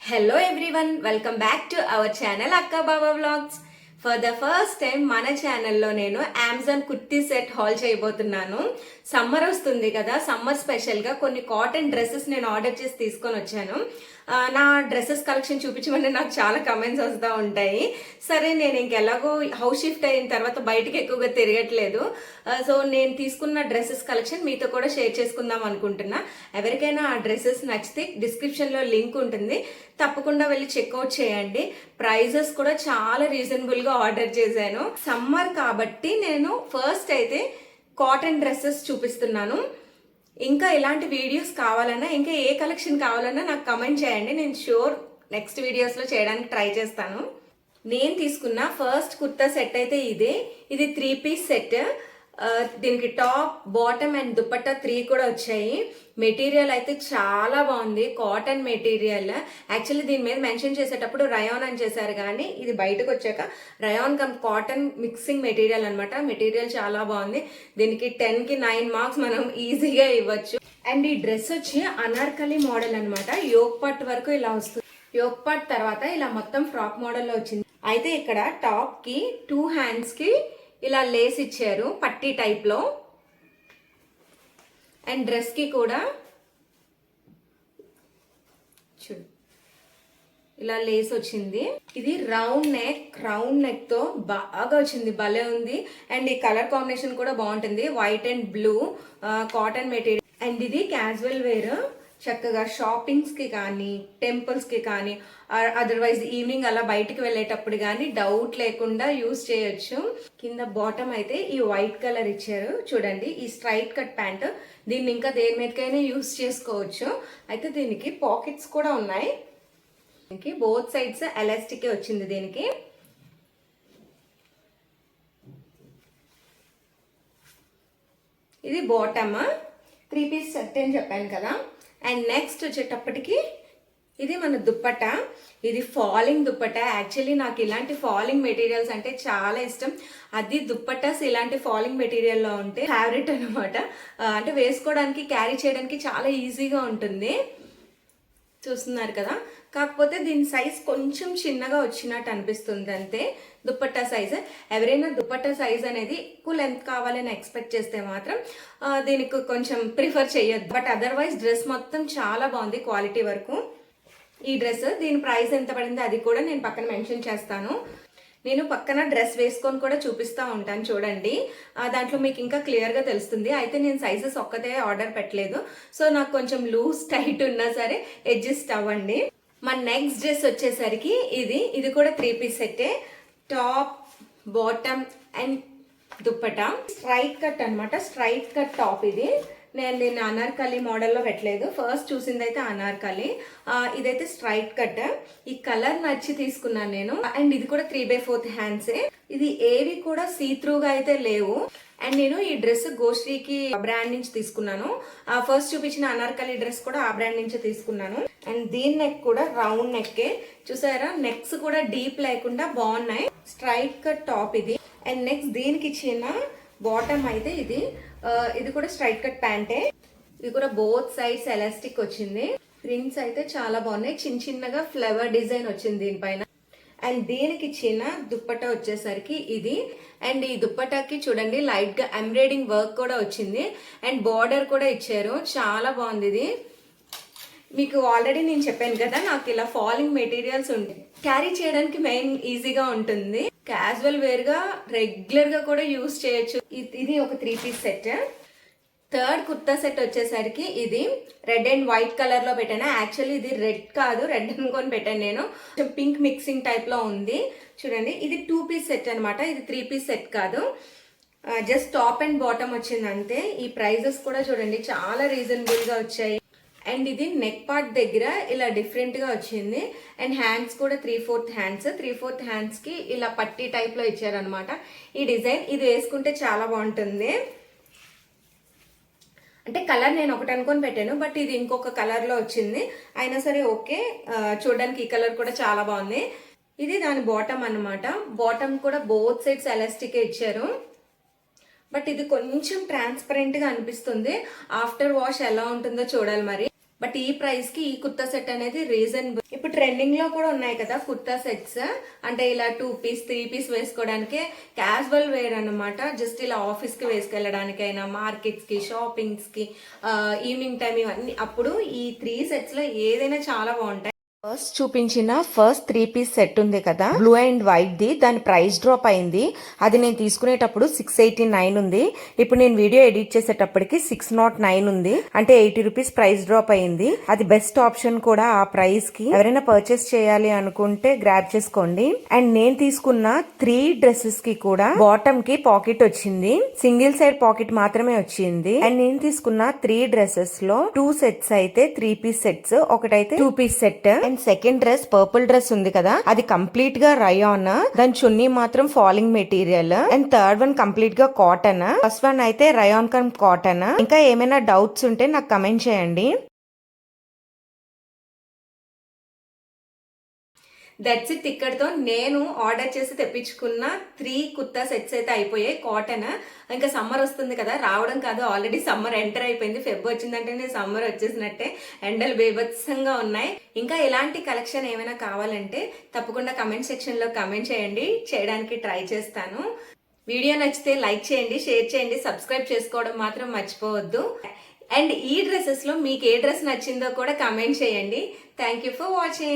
Hello everyone, welcome back to our channel Akka Baba Vlogs. For the first time మన ఛానల్లో నేను Amazon kurti set hall చేయబోతున్నాను. Summer వస్తుంది కదా, సమ్మర్ స్పెషల్గా కొన్ని కాటన్ డ్రెస్సెస్ నేను ఆర్డర్ చేసి తీసుకొని వచ్చాను. నా డ్రెస్సెస్ కలెక్షన్ చూపించమని నాకు చాలా కమెంట్స్ వస్తూ ఉంటాయి. సరే, నేను ఇంకెలాగో హౌస్ షిఫ్ట్ అయిన తర్వాత బయటికి ఎక్కువగా తిరగట్లేదు. సో నేను తీసుకున్న డ్రెస్సెస్ కలెక్షన్ మీతో కూడా షేర్ చేసుకుందాం అనుకుంటున్నా. ఎవరికైనా ఆ డ్రెస్సెస్ నచ్చితే డిస్క్రిప్షన్లో లింక్ ఉంటుంది, తప్పకుండా వెళ్ళి చెక్అవుట్ చేయండి. ప్రైజెస్ కూడా చాలా రీజనబుల్గా ఆర్డర్ చేశాను. సమ్మర్ కాబట్టి నేను ఫస్ట్ అయితే కాటన్ డ్రెస్సెస్ చూపిస్తున్నాను. ఇంకా ఇలాంటి వీడియోస్ కావాలన్నా, ఇంకా ఏ కలెక్షన్ కావాలన్నా నాకు కమెంట్ చేయండి. నేను షూర్ నెక్స్ట్ వీడియోస్లో చేయడానికి ట్రై చేస్తాను. నేను తీసుకున్న ఫస్ట్ కుర్తా సెట్ అయితే ఇది 3 పీస్ సెట్. దీనికి టాప్, బాటమ్ అండ్ దుపట్టా 3 కూడా వచ్చాయి. మెటీరియల్ అయితే చాలా బాగుంది, కాటన్ మెటీరియల్. యాక్చువల్లీ దీని మీద మెన్షన్ చేసేటప్పుడు రయాన్ అని చేశారు, కానీ ఇది బయటకు వచ్చాక rayon cum cotton mixing material అనమాట. మెటీరియల్ చాలా బాగుంది. దీనికి 10కి 9 మార్క్స్ మనం ఈజీగా ఇవ్వచ్చు. అండ్ ఈ డ్రెస్ వచ్చి అనార్కలి మోడల్ అనమాట. యోక్ పార్ట్ వరకు ఇలా వస్తుంది. యోక్ పార్ట్ తర్వాత ఇలా మొత్తం ఫ్రాక్ మోడల్లో వచ్చింది. అయితే ఇక్కడ టాప్ కి 2 హ్యాండ్స్ కి ఇలా లేస్ ఇచ్చారు పట్టీ టైప్ లో. అండ్ డ్రెస్ కి కూడా చూడు ఇలా లేస్ వచ్చింది. ఇది రౌండ్ నెక్ తో బాగా వచ్చింది, భలే ఉంది. అండ్ ఈ కలర్ కాంబినేషన్ కూడా బాగుంటుంది, white and blue cotton material. And ఇది క్యాజువల్ వేర్, చక్కగా షాపింగ్స్ కి కానీ, టెంపుల్స్ కి కానీ, అదర్వైజ్ ఈవినింగ్ అలా బయటికి వెళ్ళేటప్పుడు కానీ డౌట్ లేకుండా యూస్ చేయొచ్చు. కింద బాటమ్ అయితే ఈ వైట్ కలర్ ఇచ్చారు చూడండి. ఈ స్ట్రైట్ కట్ ప్యాంట్, దీన్ని ఇంకా దేని మీదకైనా యూస్ చేసుకోవచ్చు. అయితే దీనికి పాకెట్స్ కూడా ఉన్నాయి. దీనికి బోత్ సైడ్స్ ఎలాస్టిక్ వచ్చింది. దీనికి ఇది బాటమ్ 3 పీస్ సెట్ అని చెప్పాను కదా. అండ్ నెక్స్ట్ వచ్చేటప్పటికి ఇది మన దుప్పట్టా. ఇది ఫాలింగ్ దుప్పట్టా. యాక్చువల్లీ నాకు ఇలాంటి ఫాలింగ్ మెటీరియల్స్ అంటే చాలా ఇష్టం. అది దుప్పట్టాస్ ఇలాంటి ఫాలింగ్ మెటీరియల్లో ఉంటే ఫేవరెట్ అనమాట. అంటే వేసుకోవడానికి, క్యారీ చేయడానికి చాలా ఈజీగా ఉంటుంది. చూస్తున్నారు కదా, కాకపోతే దీని సైజ్ కొంచెం చిన్నగా వచ్చినట్టు అనిపిస్తుంది అంతే. దుప్పట్టా సైజ్, ఎవరైనా దుప్పట్టా సైజ్ అనేది ఎక్కువ లెంత్ కావాలని ఎక్స్పెక్ట్ చేస్తే మాత్రం దీనికి కొంచెం ప్రిఫర్ చేయొద్దు. బట్ అదర్వైజ్ డ్రెస్ మొత్తం చాలా బాగుంది క్వాలిటీ వరకు. ఈ డ్రెస్, దీని ప్రైస్ ఎంత పడింది అది కూడా నేను పక్కన మెన్షన్ చేస్తాను. నేను పక్కన డ్రెస్ వేసుకొని కూడా చూపిస్తూ ఉంటాను చూడండి, దాంట్లో మీకు ఇంకా క్లియర్గా తెలుస్తుంది. అయితే నేను సైజెస్ ఒక్కటే ఆర్డర్ పెట్టలేదు, సో నాకు కొంచెం లూజ్ టైట్ ఉన్నా సరే అడ్జస్ట్ అవ్వండి. మన నెక్స్ట్ డ్రెస్ వచ్చేసరికి ఇది కూడా 3 పీస్ సెట్టే. Top, bottom and dupatta. Straight cut అనమాట, స్ట్రైట్ కట్ టాప్. ఇది నేను దీన్ని అనార్కలి మోడల్లో పెట్టలేదు, ఫస్ట్ చూసింది అయితే అనార్కలి. ఇదైతే స్ట్రైట్ కట్. ఈ కలర్ నచ్చి తీసుకున్నాను నేను. అండ్ ఇది కూడా 3/4 హ్యాండ్సే. ఇది ఏవి కూడా సీ త్రూగా అయితే లేవు. అండ్ నేను ఈ డ్రెస్ గోశ్రీకి బ్రాండ్ నుంచి తీసుకున్నాను. ఫస్ట్ చూపించిన అనార్కలి డ్రెస్ కూడా ఆ బ్రాండ్ నుంచి తీసుకున్నాను. అండ్ దీని నెక్ కూడా రౌండ్ నెక్కే. చూసారా, నెక్స్ కూడా డీప్ లేకుండా బాగున్నాయి. స్ట్రైట్ కట్ టాప్ ఇది. అండ్ నెక్స్ట్ దీనికి ఇచ్చిన బాటమ్ అయితే ఇది కూడా స్ట్రైట్ కట్ ప్యాంటే. ఇది కూడా బోత్ సైడ్స్ ఎలాస్టిక్ వచ్చింది. ప్రింట్స్ అయితే చాలా బాగున్నాయి, చిన్న చిన్నగా ఫ్లవర్ డిజైన్ వచ్చింది దీనిపైన. అండ్ దీనికి ఇచ్చిన దుప్పట్టా వచ్చేసరికి ఇది. అండ్ ఈ దుప్పటాకి చూడండి లైట్ గా ఎంబ్రాయిడింగ్ వర్క్ కూడా వచ్చింది. అండ్ బార్డర్ కూడా ఇచ్చారు, చాలా బాగుంది. ఇది మీకు ఆల్రెడీ నేను చెప్పాను కదా, నాకు ఇలా ఫాలింగ్ మెటీరియల్స్ ఉంటాయి, క్యారీ చేయడానికి మెయిన్ ఈజీగా ఉంటుంది. క్యాజువల్ వేర్ గా, రెగ్యులర్ గా కూడా యూస్ చేయొచ్చు. ఇది ఒక 3 piece set. Third kurta set వచ్చేసరికి ఇది రెడ్ అండ్ వైట్ కలర్ లో పెట్టాను. యాక్చువల్లీ ఇది రెడ్ కాదు, రెడ్ అనుకొని పెట్టాను నేను. పింక్ మిక్సింగ్ టైప్ లో ఉంది చూడండి. ఇది 2 పీస్ సెట్ అనమాట, ఇది 3 పీస్ సెట్ కాదు. జస్ట్ టాప్ అండ్ బాటమ్ వచ్చింది అంతే. ఈ ప్రైజెస్ కూడా చూడండి చాలా రీజనబుల్ గా వచ్చాయి. అండ్ ఇది నెక్ పార్ట్ దగ్గర ఇలా డిఫరెంట్ గా వచ్చింది. అండ్ హ్యాండ్స్ కూడా 3/4 హ్యాండ్స్. 3/4 హ్యాండ్స్ కి ఇలా పట్టీ టైప్ లో ఇచ్చారనమాట. ఈ డిజైన్ ఇది వేసుకుంటే చాలా బాగుంటుంది. అంటే కలర్ నేను ఒకటి అనుకొని పెట్టాను, బట్ ఇది ఇంకొక కలర్ లో వచ్చింది. అయినా సరే ఓకే, చూడడానికి ఈ కలర్ కూడా చాలా బాగుంది. ఇది దాని బాటమ్ అన్నమాట. బాటమ్ కూడా బోత్ సైడ్స్ ఎలాస్టిక్ ఇచ్చారు. బట్ ఇది కొంచెం ట్రాన్స్పరెంట్ గా అనిపిస్తుంది. ఆఫ్టర్ వాష్ ఎలా ఉంటుందో చూడాలి మరి. బట్ ఈ ప్రైస్ కి ఈ కుర్తా సెట్ అనేది రీజనబుల్. ఇప్పుడు ట్రెండింగ్ లో కూడా ఉన్నాయి కదా కుర్తా సెట్స్, అంటే ఇలా 2 పీస్ 3 పీస్ వేసుకోవడానికి క్యాజువల్ వేర్ అన్నమాట. జస్ట్ ఇలా ఆఫీస్ కి వేసుకెళ్ళడానికైనా, మార్కెట్స్ కి, షాపింగ్స్ కి, ఈవినింగ్ టైం ఇవన్నీ. అప్పుడు ఈ 3 సెట్స్ లో ఏదైనా చాలా బాగుంటాయి. ఫస్ట్ చూపించిన ఫస్ట్ 3 పీస్ సెట్ ఉంది కదా, బ్లూ అండ్ వైట్ ది, దాని ప్రైస్ డ్రాప్ అయింది. అది నేను తీసుకునేటప్పుడు 689 ఉంది. ఇప్పుడు నేను వీడియో ఎడిట్ చేసేటప్పటికి 609 ఉంది. అంటే 80 రూపీస్ ప్రైస్ డ్రాప్ అయింది. అది బెస్ట్ ఆప్షన్ కూడా ఆ ప్రైస్ కి. ఎవరైనా పర్చేస్ చేయాలి అనుకుంటే గ్రాబ్ చేసుకోండి. అండ్ నేను తీసుకున్న 3 డ్రెస్సెస్ కి కూడా బాటమ్ కి పాకెట్ వచ్చింది, సింగిల్ సైడ్ పాకెట్ మాత్రమే వచ్చింది. అండ్ నేను తీసుకున్న 3 డ్రెస్సెస్ లో 2 సెట్స్ అయితే 3 పీస్ సెట్స్, ఒకటైతే 2 piece set. Second dress purple dress ఉంది కదా, అది కంప్లీట్ గా రయాన్, దాని చున్నీ మాత్రం falling material. And third one complete గా కాటన్. ఫస్ట్ వన్ అయితే రయాన్ కమ్ కాటన్. ఇంకా ఏమైనా డౌట్స్ ఉంటే నాకు కమెంట్ చేయండి. That's it. ఇక్కడతో నేను ఆర్డర్ చేసి తెప్పించుకున్న 3 కుర్తా సెట్స్ అయితే అయిపోయాయి. కాటన్. ఇంకా సమ్మర్ వస్తుంది కదా, రావడం కాదు ఆల్రెడీ సమ్మర్ ఎంటర్ అయిపోయింది. ఫెబ్ వచ్చిందంటేనే సమ్మర్ వచ్చేసినట్టే. ఎండలు బీభత్సంగా ఉన్నాయి. ఇంకా ఇలాంటి కలెక్షన్ ఏమైనా కావాలంటే తప్పకుండా కమెంట్ సెక్షన్ లో కమెంట్ చేయండి, చేయడానికి ట్రై చేస్తాను. వీడియో నచ్చితే లైక్ చేయండి, షేర్ చేయండి, సబ్స్క్రైబ్ చేసుకోవడం మాత్రం మర్చిపోవద్దు. అండ్ ఈ డ్రెస్సెస్ లో మీకు ఏ డ్రెస్ నచ్చిందో కూడా కమెంట్ చేయండి. Thank you for watching.